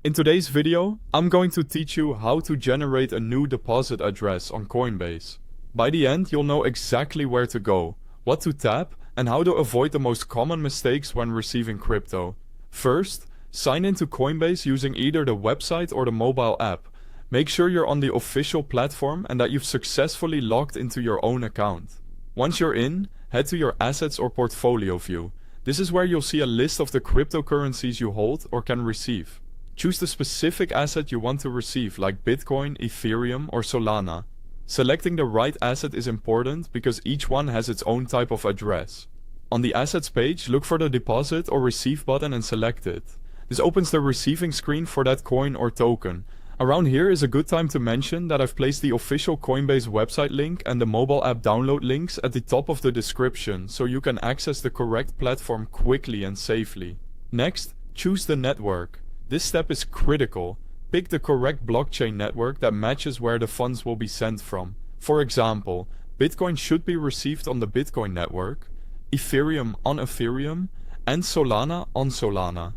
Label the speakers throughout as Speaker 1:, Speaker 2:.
Speaker 1: In today's video, I'm going to teach you how to generate a new deposit address on Coinbase. By the end, you'll know exactly where to go, what to tap, and how to avoid the most common mistakes when receiving crypto. First, sign into Coinbase using either the website or the mobile app. Make sure you're on the official platform and that you've successfully logged into your own account. Once you're in, head to your assets or portfolio view. This is where you'll see a list of the cryptocurrencies you hold or can receive. Choose the specific asset you want to receive, like Bitcoin, Ethereum, or Solana. Selecting the right asset is important because each one has its own type of address. On the assets page, look for the deposit or receive button and select it. This opens the receiving screen for that coin or token. Around here is a good time to mention that I've placed the official Coinbase website link and the mobile app download links at the top of the description so you can access the correct platform quickly and safely. Next, choose the network. This step is critical. Pick the correct blockchain network that matches where the funds will be sent from. For example, Bitcoin should be received on the Bitcoin network, Ethereum on Ethereum, and Solana on Solana.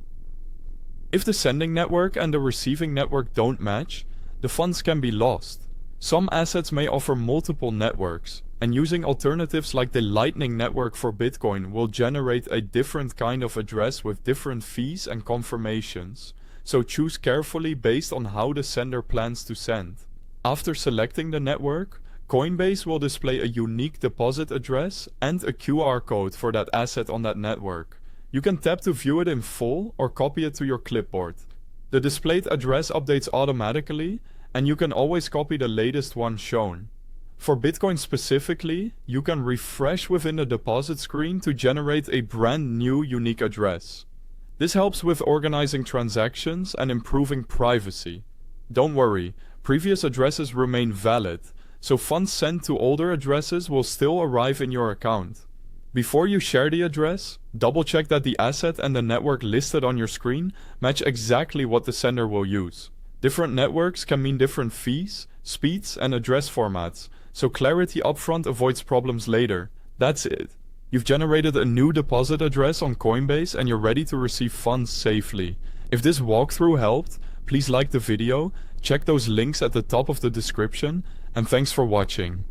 Speaker 1: If the sending network and the receiving network don't match, the funds can be lost. Some assets may offer multiple networks, and using alternatives like the Lightning Network for Bitcoin will generate a different kind of address with different fees and confirmations. So choose carefully based on how the sender plans to send. After selecting the network, Coinbase will display a unique deposit address and a QR code for that asset on that network. You can tap to view it in full or copy it to your clipboard. The displayed address updates automatically, and you can always copy the latest one shown. For Bitcoin specifically, you can refresh within the deposit screen to generate a brand new unique address. This helps with organizing transactions and improving privacy. Don't worry, previous addresses remain valid, so funds sent to older addresses will still arrive in your account. Before you share the address, double-check that the asset and the network listed on your screen match exactly what the sender will use. Different networks can mean different fees, speeds, and address formats, so clarity upfront avoids problems later. That's it. You've generated a new deposit address on Coinbase and you're ready to receive funds safely. If this walkthrough helped, please like the video, check those links at the top of the description, and thanks for watching.